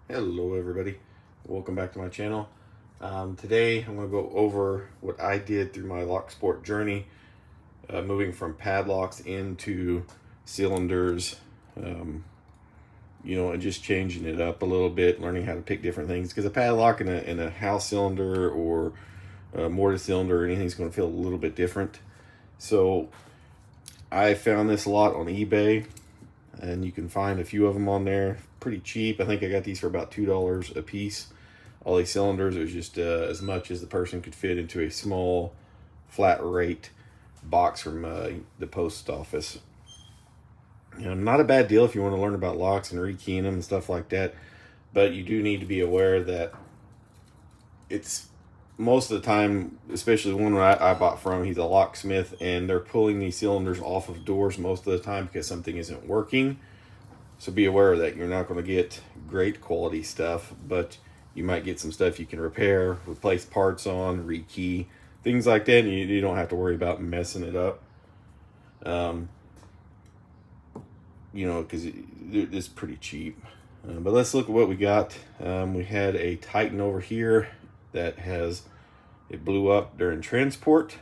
Hello everybody, welcome back to my channel. Today I'm going to go over what I did through my lock sport journey, moving from padlocks into cylinders, and just changing it up a little bit, learning how to pick different things, because a padlock in a house cylinder or a mortise cylinder or anything is going to feel a little bit different. So I found this a lot on eBay, and you can find a few of them on there pretty cheap. I think I got these for about $2 a piece. All these cylinders, it was just as much as the person could fit into a small flat rate box from the post office. Not a bad deal if you want to learn about locks and rekeying them and stuff like that, but you do need to be aware that it's most of the time, especially the one I bought from, he's a locksmith, and they're pulling these cylinders off of doors most of the time because something isn't working. So be aware of that. You're not going to get great quality stuff, but you might get some stuff you can repair, replace parts on, rekey, things like that, and you don't have to worry about messing it up. Because it's pretty cheap. But let's look at what we got. We had a Titan over here that it blew up during transport.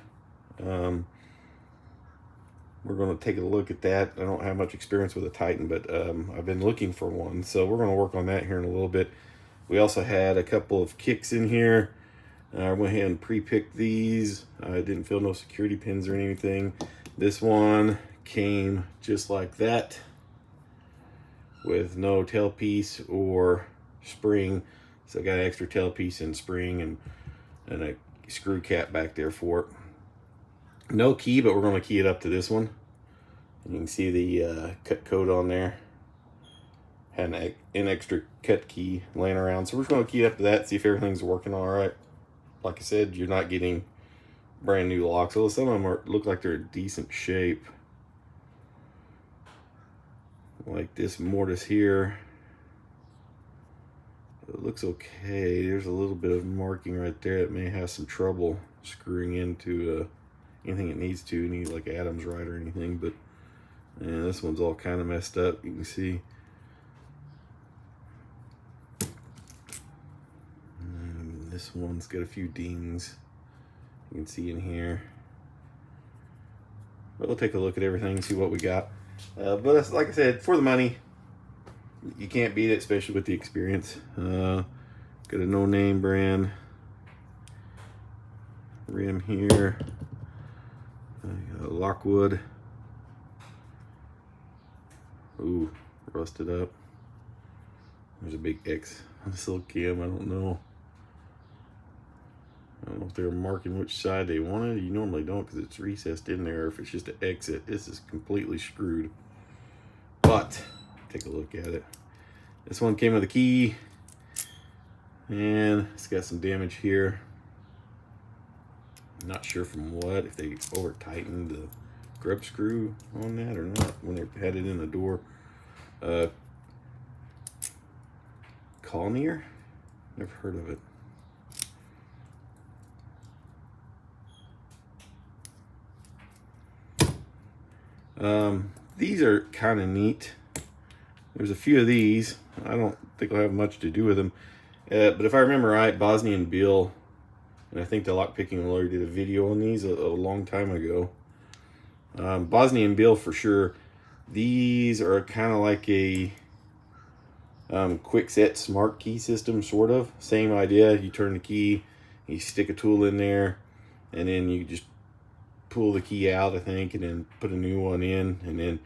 We're going to take a look at that. I don't have much experience with a Titan, but I've been looking for one, so we're going to work on that here in a little bit. We also had a couple of kicks in here. I went ahead and pre-picked these. I didn't feel no security pins or anything. This one came just like that, with no tailpiece or spring. So I got an extra tailpiece and spring and a screw cap back there for it. No key, but we're going to key it up to this one. You can see the cut code on there. Had an extra cut key laying around, so we're just going to key it up to that, see if everything's working all right. Like I said, you're not getting brand new locks, although some of them look like they're in decent shape. Like this mortise here, it looks okay. There's a little bit of marking right there. It may have some trouble screwing into anything it needs to. Need like Adam's right or anything, but yeah, this one's all kind of messed up. You can see. And this one's got a few dings. You can see in here. But we'll take a look at everything and see what we got. But like I said, for the money, you can't beat it, especially with the experience. Got a no-name brand rim here. Lockwood. Ooh, rusted up. There's a big X on the silk cam. I don't know if they're marking which side they wanted. You normally don't, because it's recessed in there. If it's just an exit, this is completely screwed. But take a look at it. This one came with a key, and it's got some damage here. I'm not sure from what, if they over tightened the grub screw on that or not when they had it in the door. Collier? Never heard of it. These are kind of neat. There's a few of these. I don't think I'll have much to do with them. But if I remember right, Bosnian Bill, and I think the lockpicking lawyer did a video on these a long time ago. Bosnian Bill for sure. These are kind of like a quick set smart key system, sort of. Same idea. You turn the key, you stick a tool in there, and then you just pull the key out, I think, and then put a new one in, and then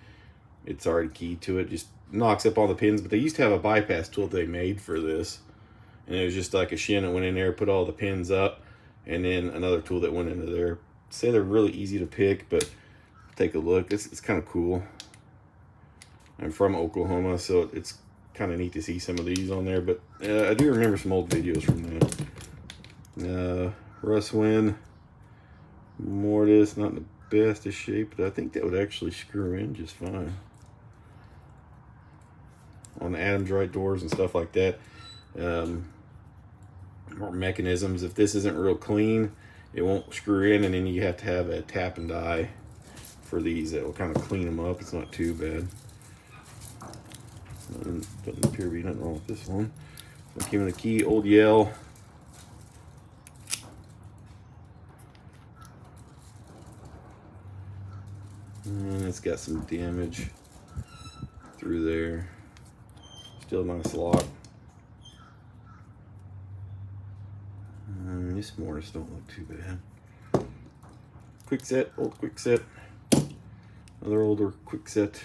it's already keyed to it. Just knocks up all the pins. But they used to have a bypass tool they made for this, and it was just like a shim that went in there, put all the pins up, and then another tool that went into there. Say they're really easy to pick, but take a look. It's kind of cool. I'm from Oklahoma, so it's kind of neat to see some of these on there. But I do remember some old videos from that. Russwin mortise, not in the best of shape, but I think that would actually screw in just fine on the Adam's right doors and stuff like that. More mechanisms. If this isn't real clean, it won't screw in, and then you have to have a tap and die for these that will kind of clean them up. It's not too bad. Doesn't appear to be nothing wrong with this one. So give me the key, old Yale. And it's got some damage through there. Still a nice lock. These mortise don't look too bad. Quick set, old quick set. Another older quick set.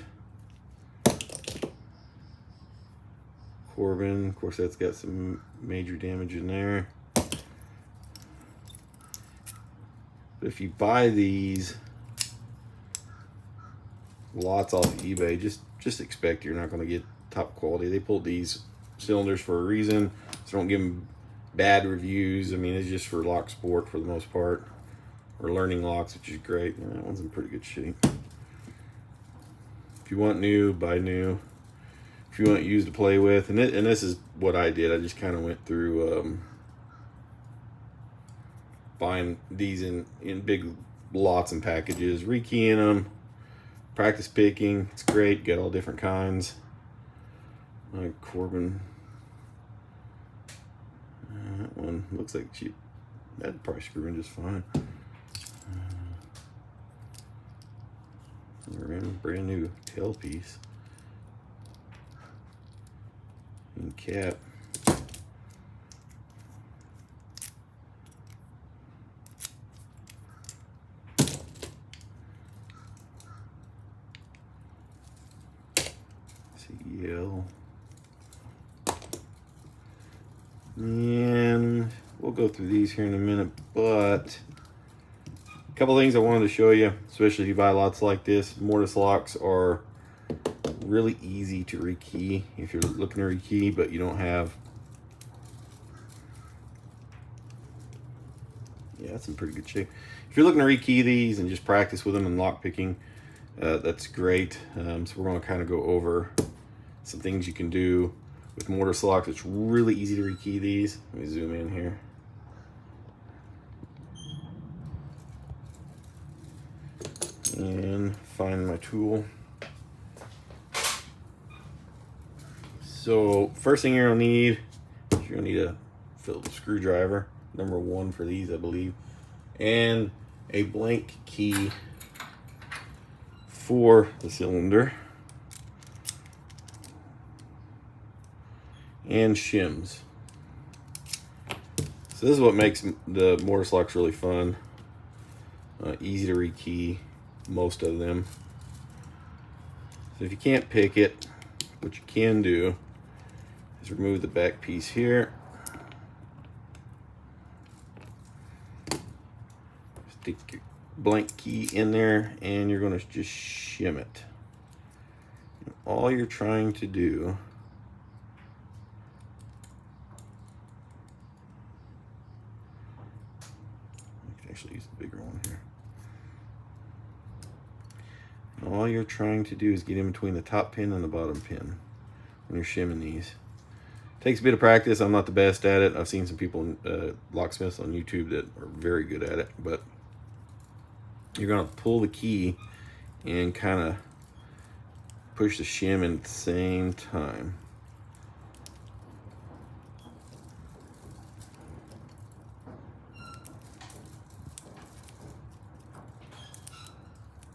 Corbin, of course that's got some major damage in there. But if you buy these lots off eBay, just expect you're not going to get top quality. They pulled these cylinders for a reason, so don't give them bad reviews. I mean, it's just for lock sport for the most part, or learning locks, which is great. Yeah, that one's in pretty good shape. If you want new, buy new. If you want used to play with, and this is what I did. I just kind of went through buying these in big lots and packages, rekeying them, practice picking. It's great. Get all different kinds. Like Corbin. That one looks like that'd probably screw in just fine. Brand new tailpiece and cap. CL. And we'll go through these here in a minute, but a couple things I wanted to show you, especially if you buy lots like this. Mortise locks are really easy to rekey if you're looking to rekey, but you don't have. Yeah, that's in pretty good shape. If you're looking to rekey these and just practice with them and lock picking, that's great. So we're going to kind of go over some things you can do with mortise locks. It's really easy to rekey these. Let me zoom in here. And find my tool. So first thing you're gonna need is you're gonna need a Phillips screwdriver, number 1 for these, I believe, and a blank key for the cylinder, and shims. So this is what makes the mortise locks really fun. Easy to rekey, most of them. So if you can't pick it, what you can do is remove the back piece here. Stick your blank key in there and you're going to just shim it. And all you're trying to do actually use the bigger one here. All you're trying to do is get in between the top pin and the bottom pin when you're shimming these. Takes a bit of practice. I'm not the best at it. I've seen some people, locksmiths on YouTube, that are very good at it, but you're gonna pull the key and kind of push the shim in at the same time.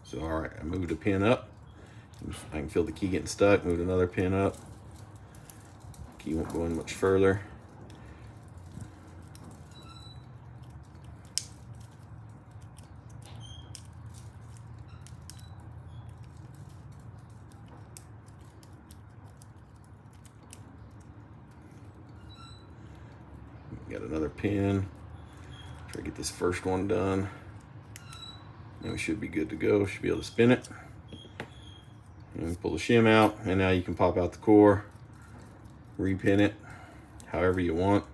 So, all right, I moved a pin up. I can feel the key getting stuck. Moved another pin up. Key won't go in much further. Got another pin. Try to get this first one done. And we should be good to go. Should be able to spin it. And pull the shim out. And now you can pop out the core. Repin it however you want.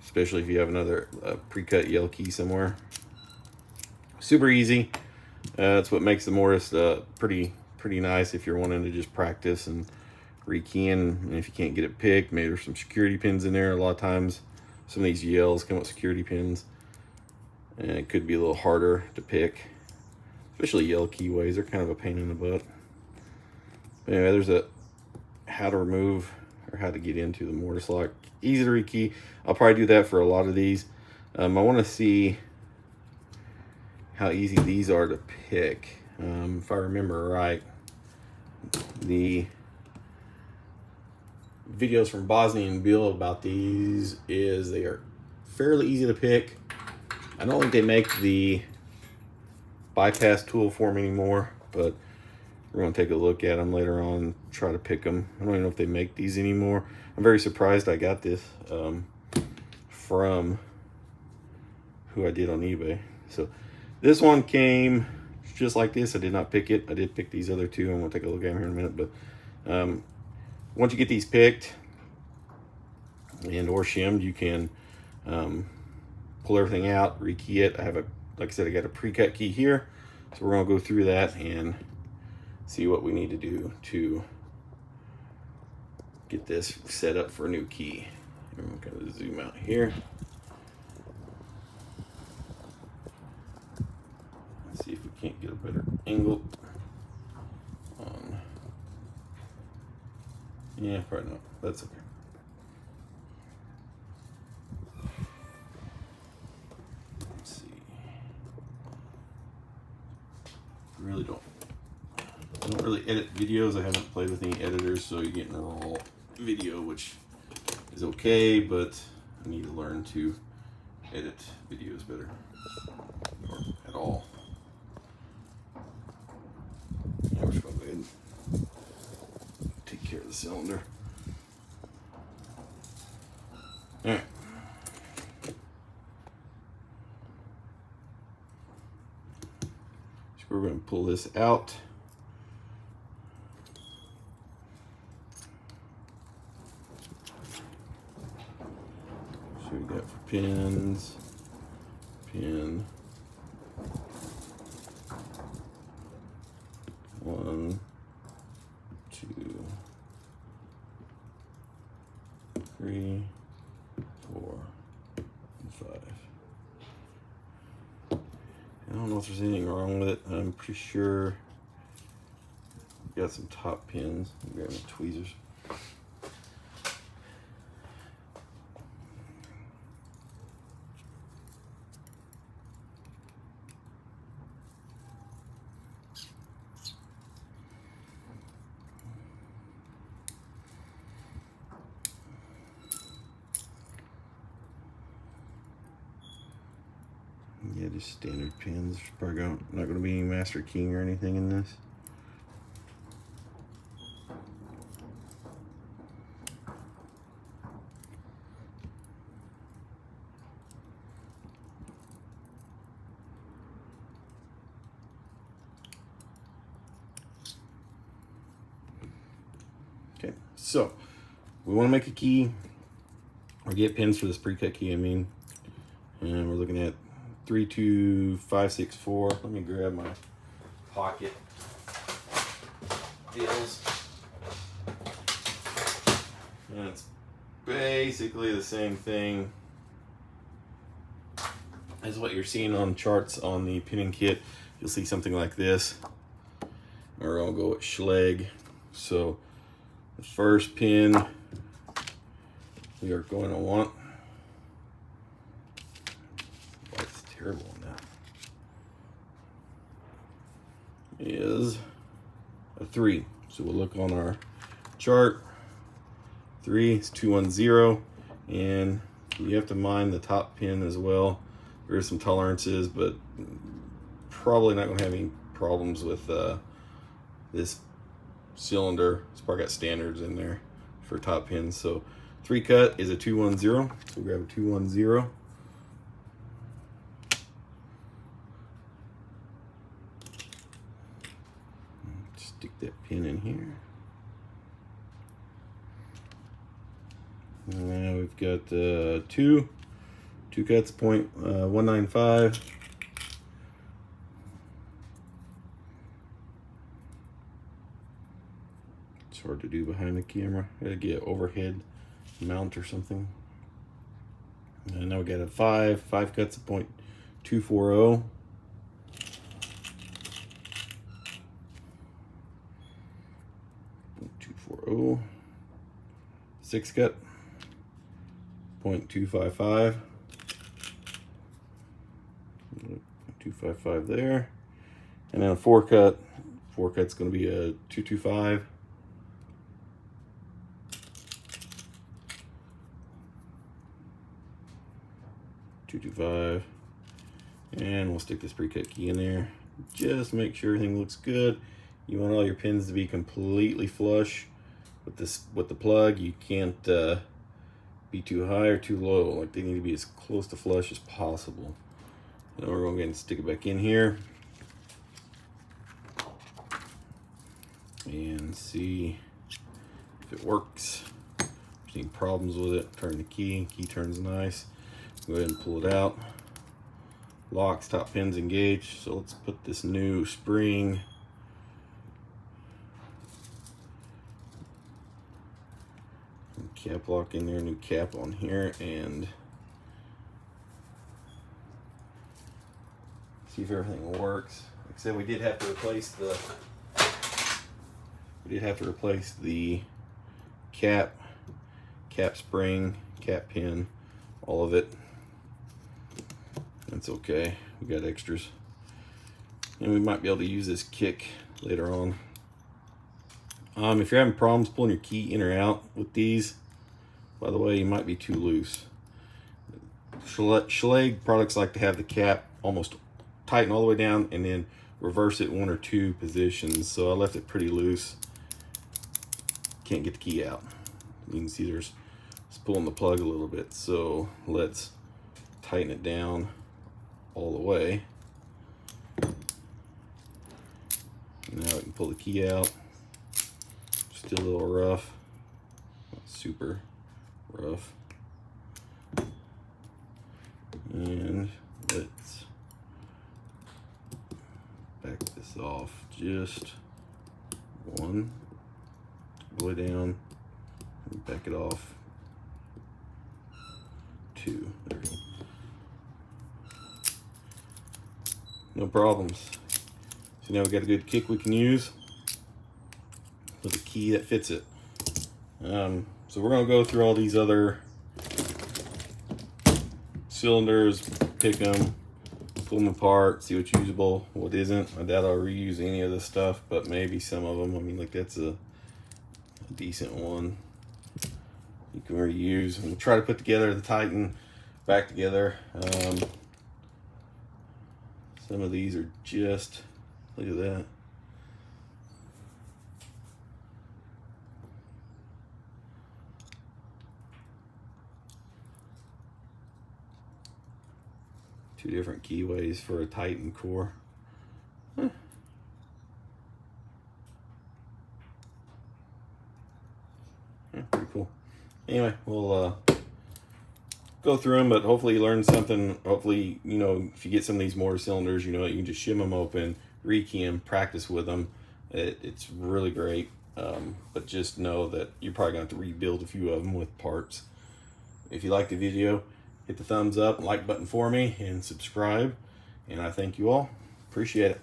Especially if you have another pre-cut yellow key somewhere. Super easy. That's what makes the mortise pretty nice if you're wanting to just practice and rekeying. And if you can't get it picked, maybe there's some security pins in there. A lot of times some of these yells come with security pins. And it could be a little harder to pick. Especially yellow keyways, they're kind of a pain in the butt. But anyway, there's a how to remove or how to get into the mortise lock. Easy to rekey. I'll probably do that for a lot of these. I want to see how easy these are to pick. If I remember right, the videos from Bosnia and Bill about these is they are fairly easy to pick. I don't think they make the bypass tool for them anymore, but we're going to take a look at them later on, try to pick them. I don't even know if they make these anymore. I'm very surprised I got this from who I did on eBay. So this one came just like this. I did not pick it. I did pick these other two. I'm going to take a look at them here in a minute. But once you get these picked and or shimmed, you can pull everything out, rekey it. I have a, like I said, I got a pre-cut key here. So we're going to go through that and see what we need to do to get this set up for a new key. I'm going to zoom out here. Let's see if we can't get a better angle on. Yeah, probably not. That's okay. Let's see. Really I don't really edit videos. I haven't played with any editors, so you're getting a raw video, which is okay, but I need to learn to edit videos better, or at all. Yeah, we're just going to go ahead and take care of the cylinder. All right. So we're going to pull this out. So we got for pins, pin 1, 2, 3, 4, and 5. I don't know if there's anything wrong with it. I'm pretty sure we got some top pins. I'm grabbing tweezers. Yeah, just standard pins. Probably not going to be any master keying or anything in this. Okay, so we want to make a key or get pins for this pre-cut key, and we're looking at 32564. Let me grab my pocket deals. And it's basically the same thing as what you're seeing on charts on the pinning kit. You'll see something like this, or I'll go with Schlage. So the first pin we are going to want, it's terrible on that, is a 3. So we'll look on our chart. 3 is 210, and you have to mind the top pin as well. There is some tolerances, but probably not going to have any problems with this cylinder. It's probably got standards in there for top pins. So 3 cut is a 210. So grab a 210. Stick that pin in here. And now we've got 2 cuts, 0.195. It's hard to do behind the camera. Gotta get overhead mount or something. And now we got a 5 cuts of 0.240. 6 cut, 0.255, 255 there, and then a 4 cut. 4 cut's going to be a 225. And we'll stick this pre-cut key in there. Just make sure everything looks good. You want all your pins to be completely flush with the plug. You can't be too high or too low. Like, they need to be as close to flush as possible. Now we're going to stick it back in here and see if it works. If there's any problems with it, turn the key. Key turns nice. Go ahead and pull it out. Locks, top pins engaged. So let's put this new spring cap lock in there, new cap on here, and see if everything works. Like I said, we did have to replace the cap spring, cap pin, all of it. That's okay, we got extras. And we might be able to use this kick later on. If you're having problems pulling your key in or out with these, by the way, you might be too loose. Schlage products like to have the cap almost tighten all the way down and then reverse it 1 or 2 positions. So I left it pretty loose. Can't get the key out. You can see it's pulling the plug a little bit. So let's tighten it down all the way. Now we can pull the key out. Still a little rough, not super rough. And let's back this off just 1, all the way down, and back it off 2. There we go. No problems. So now we got a good kick we can use with a key that fits it. So we're gonna go through all these other cylinders, pick them, pull them apart, see what's usable, what isn't. I doubt I'll reuse any of this stuff, but maybe some of them. I mean, like, that's a decent one you can reuse. And we'll try to put together the Titan back together. Some of these are just, look at that. Two different keyways for a Titan core. Huh. Yeah, pretty cool. Anyway, we'll go through them, but hopefully you learned something. Hopefully, you know, if you get some of these mortar cylinders, you know, you can just shim them open, rekey them, practice with them. It's really great. But just know that you're probably going to have to rebuild a few of them with parts. If you like the video, hit the thumbs up, like button for me, and subscribe. And I thank you all. Appreciate it.